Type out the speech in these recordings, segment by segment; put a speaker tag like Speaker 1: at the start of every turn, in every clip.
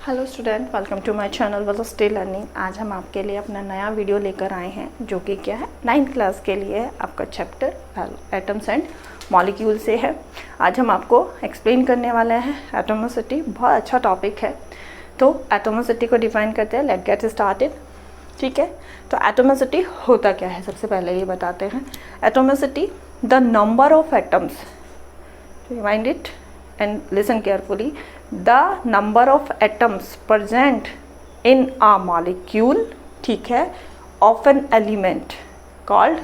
Speaker 1: Hello student, welcome to my channel velocity learning. आज हम आपके लिए अपना नया वीडियो लेकर आए हैं जो कि क्या है 9th क्लास के लिए आपका चैप्टर एटम्स एंड मॉलिक्यूल से है। आज हम आपको एक्सप्लेन करने वाले हैं एटोमिसिटी। बहुत अच्छा टॉपिक है, तो एटोमिसिटी को डिफाइन करते हैं। Let get started. ठीक है, तो एटोमिसिटी होता क्या है सबसे पहले ये बताते हैं। Atomicity the number of atoms, remind it and listen carefully, the number of atoms present in a molecule, ठीक है, of an element called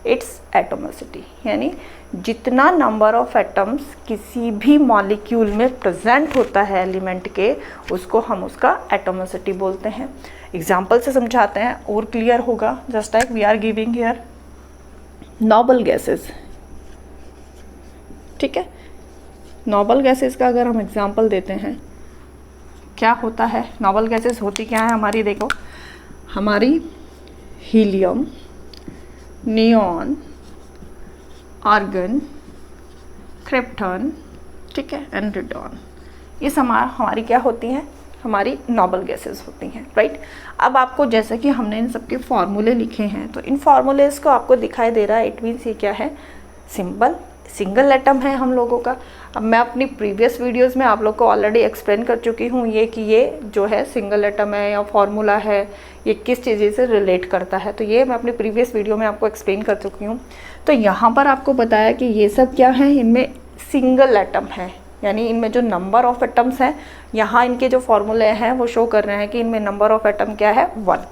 Speaker 1: its atomicity। यानी जितना नंबर ऑफ एटम्स किसी भी मॉलिक्यूल में प्रेजेंट होता है एलिमेंट के, उसको हम उसका एटोमिसिटी बोलते हैं। एग्जाम्पल से समझाते हैं और क्लियर होगा। Just like we are giving here noble gases. ठीक है, नोबल गैसेस का अगर हम एग्जांपल देते हैं, क्या होता है नोबल गैसेस होती क्या है हमारी, देखो हमारी हीलियम, नियॉन, आर्गन, क्रिप्टॉन, ठीक है, एंड रेडॉन। ये हमारी क्या होती हैं, हमारी नोबल गैसेस होती हैं, राइट। अब आपको जैसे कि हमने इन सबके फॉर्मूले लिखे हैं, तो इन फॉर्मूलेस को आपको दिखाई दे रहा है। इट मीन्स ये क्या है, सिंगल एटम है हम लोगों का। अब मैं अपनी प्रीवियस वीडियोस में आप लोग को ऑलरेडी एक्सप्लेन कर चुकी हूँ ये कि ये जो है सिंगल एटम है या फॉर्मूला है, ये किस चीज़ से रिलेट करता है, तो ये मैं अपनी प्रीवियस वीडियो में आपको एक्सप्लेन कर चुकी हूँ। तो यहाँ पर आपको बताया कि ये सब क्या है, इनमें सिंगल एटम है, यानी इनमें जो नंबर ऑफ एटम्स हैं, यहाँ इनके जो फॉर्मूले हैं वो शो कर रहे हैं कि इनमें नंबर ऑफ एटम क्या है 1,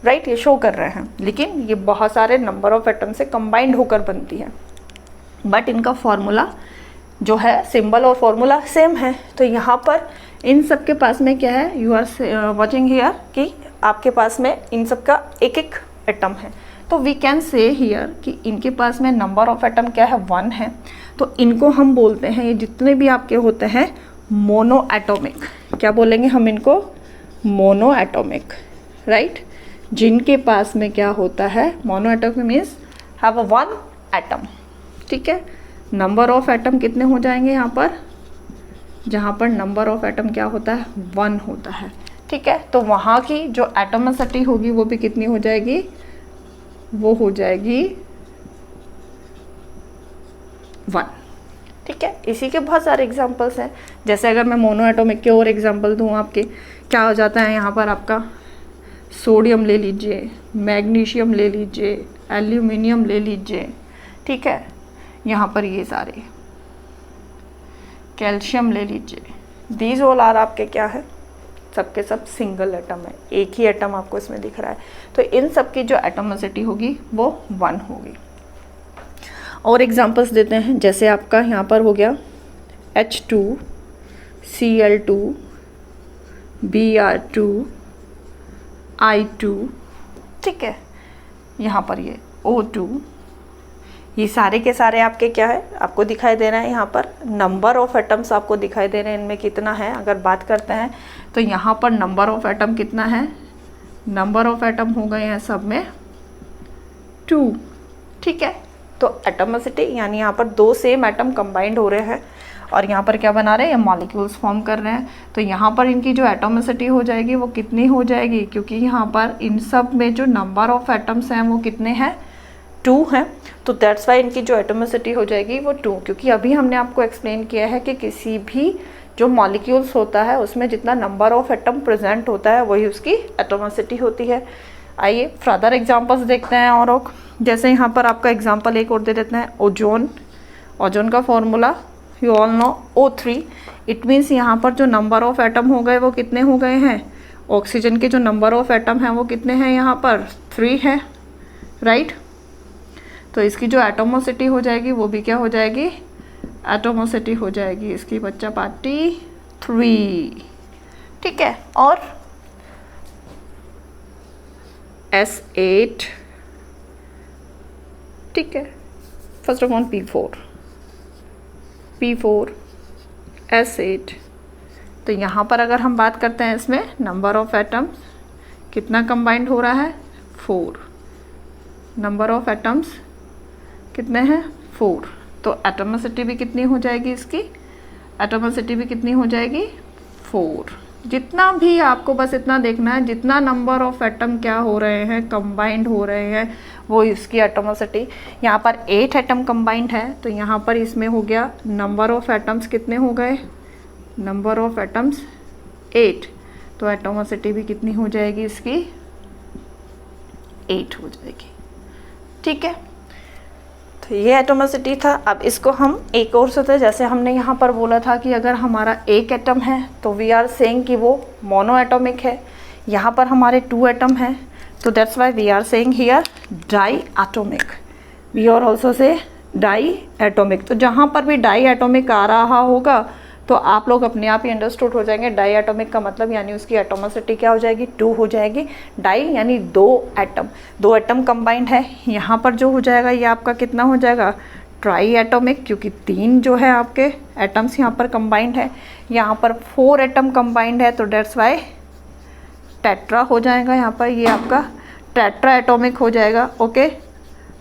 Speaker 1: राइट, ये शो कर रहे हैं। लेकिन ये बहुत सारे नंबर ऑफ एटम से कंबाइंड होकर बनती है, बट इनका फॉर्मूला जो है, सिंबल और फॉर्मूला सेम है। तो यहाँ पर इन सब के पास में क्या है, यू आर वाचिंग हियर कि आपके पास में इन सब का एक एक एटम है। तो वी कैन से हियर कि इनके पास में नंबर ऑफ एटम क्या है 1 है। तो इनको हम बोलते हैं, ये जितने भी आपके होते हैं मोनो एटोमिक। क्या बोलेंगे हम इनको, मोनो एटोमिक, राइट। जिनके पास में क्या होता है, mono atomic means have 1 atom. ठीक है, नंबर ऑफ एटम कितने हो जाएंगे यहाँ पर, जहाँ पर नंबर ऑफ एटम क्या होता है 1 होता है। ठीक है, तो वहाँ की जो एटोमिसिटी होगी वो भी कितनी हो जाएगी, वो हो जाएगी 1। ठीक है, इसी के बहुत सारे एग्जांपल्स हैं। जैसे अगर मैं मोनो एटोमिक के और एग्जांपल दूँ आपके, क्या हो जाता है यहाँ पर आपका सोडियम ले लीजिए, मैग्नीशियम ले लीजिए, एल्यूमिनियम ले लीजिए, ठीक है, यहाँ पर ये सारे कैल्शियम ले लीजिए। दीज ऑल आर आपके क्या है, सबके सब सिंगल एटम है, एक ही एटम आपको इसमें दिख रहा है। तो इन सब की जो एटोमिसिटी होगी वो 1 होगी। और एग्जांपल्स देते हैं, जैसे आपका यहाँ पर हो गया H2, Cl2, Br2, I2, ठीक है, यहाँ पर ये O2, ये सारे के सारे आपके क्या है, आपको दिखाई दे रहे हैं। यहाँ पर नंबर ऑफ एटम्स आपको दिखाई दे रहे हैं, इनमें कितना है। अगर बात करते हैं तो यहाँ पर नंबर ऑफ एटम कितना है, नंबर ऑफ एटम हो गए हैं सब में 2। ठीक है, तो एटोमिसिटी यानी यहाँ पर 2 सेम एटम कंबाइंड हो रहे हैं और यहाँ पर क्या बना रहे हैं, ये मॉलिक्यूल्स फॉर्म कर रहे हैं। तो यहाँ पर इनकी जो एटोमिसिटी हो जाएगी वो कितनी हो जाएगी, क्योंकि यहाँ पर इन सब में जो नंबर ऑफ एटम्स हैं वो कितने हैं, 2 हैं। तो दैट्स वाई इनकी जो एटोमिसिटी हो जाएगी वो 2, क्योंकि अभी हमने आपको एक्सप्लेन किया है कि किसी भी जो मॉलिक्यूल्स होता है उसमें जितना नंबर ऑफ एटम प्रेजेंट होता है वही उसकी एटोमिसिटी होती है। आइए फर्दर एग्जांपल्स देखते हैं। और जैसे यहाँ पर आपका एग्जांपल एक और दे देते हैं, ओजोन। ओजोन का formula you all know O3। It means यहाँ पर जो नंबर ऑफ एटम हो गए वो कितने हो गए हैं, ऑक्सीजन के जो नंबर ऑफ एटम हैं वो कितने हैं, यहाँ पर 3 है, राइट। तो इसकी जो एटोमिसिटी हो जाएगी वो भी क्या हो जाएगी, एटोमिसिटी हो जाएगी इसकी बच्चा पार्टी 3। ठीक है, और S8, ठीक है, first of all P4, S8। तो यहाँ पर अगर हम बात करते हैं इसमें नंबर ऑफ एटम्स कितना कंबाइंड हो रहा है, 4। नंबर ऑफ एटम्स कितने हैं, 4। तो एटोमिसिटी भी कितनी हो जाएगी इसकी, एटोमिसिटी भी कितनी हो जाएगी, 4। जितना भी आपको बस इतना देखना है, जितना नंबर ऑफ एटम क्या हो रहे हैं, कंबाइंड हो रहे हैं, वो इसकी एटोमिसिटी। यहाँ पर 8 एटम कंबाइंड है, तो यहाँ पर इसमें हो गया नंबर ऑफ एटम्स कितने हो गए, नंबर ऑफ एटम्स 8, तो एटोमिसिटी भी कितनी हो जाएगी इसकी, 8 हो जाएगी। ठीक है, तो ये एटोमिसिटी था। अब इसको हम एक और से, जैसे हमने यहाँ पर बोला था कि अगर हमारा एक एटम है तो वी आर सेइंग कि वो मोनो एटॉमिक है। यहाँ पर हमारे 2 एटम हैं, तो that's why we are saying here diatomic. We are also say diatomic. तो जहाँ पर भी डाई एटॉमिक आ रहा होगा तो आप लोग अपने आप ही अंडरस्टूड हो जाएंगे डाई एटॉमिक का मतलब, यानी उसकी एटोमिसिटी क्या हो जाएगी, 2 हो जाएगी। डाई यानी 2 एटम कंबाइंड है। यहाँ पर जो हो जाएगा ये आपका कितना हो जाएगा, ट्राई एटॉमिक, क्योंकि 3 जो है आपके एटम्स यहाँ पर कंबाइंड है। यहाँ पर 4 एटम कंबाइंड है, तो डेट्स वाई टेट्रा हो जाएगा। यहाँ पर ये आपका टेट्रा एटॉमिक हो जाएगा। ओके,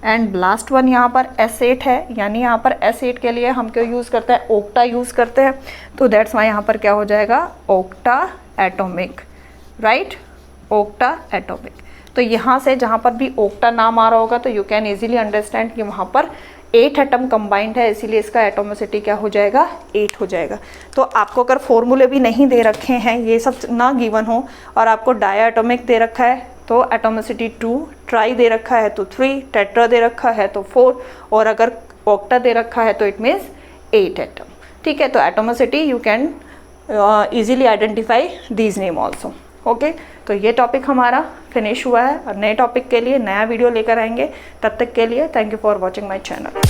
Speaker 1: एंड लास्ट वन यहाँ पर S8 है, यानी यहाँ पर S8 के लिए हम क्यों यूज़ करते हैं, ओक्टा यूज़ करते हैं, तो दैट्स वाई यहाँ पर क्या हो जाएगा, octa atomic, right, octa atomic. तो यहाँ से जहाँ पर भी ओक्टा नाम आ रहा होगा तो यू कैन इजीली अंडरस्टैंड कि वहाँ पर 8 एटम कंबाइंड है, इसीलिए इसका एटोमिसिटी क्या हो जाएगा, 8 हो जाएगा। तो आपको अगर फॉर्मूले भी नहीं दे रखे हैं, ये सब ना गिवन हो, और आपको डाई एटॉमिक दे रखा है तो एटोमिसिटी 2, ट्राई दे रखा है तो 3, टेट्रा दे रखा है तो 4, और अगर ऑक्टा दे रखा है तो इट मीन्स 8 एटम। ठीक है, तो atomicity you can easily identify these name also. Okay, तो ये टॉपिक हमारा फिनिश हुआ है, और नए टॉपिक के लिए नया वीडियो लेकर आएंगे। तब तक के लिए thank you for watching my channel.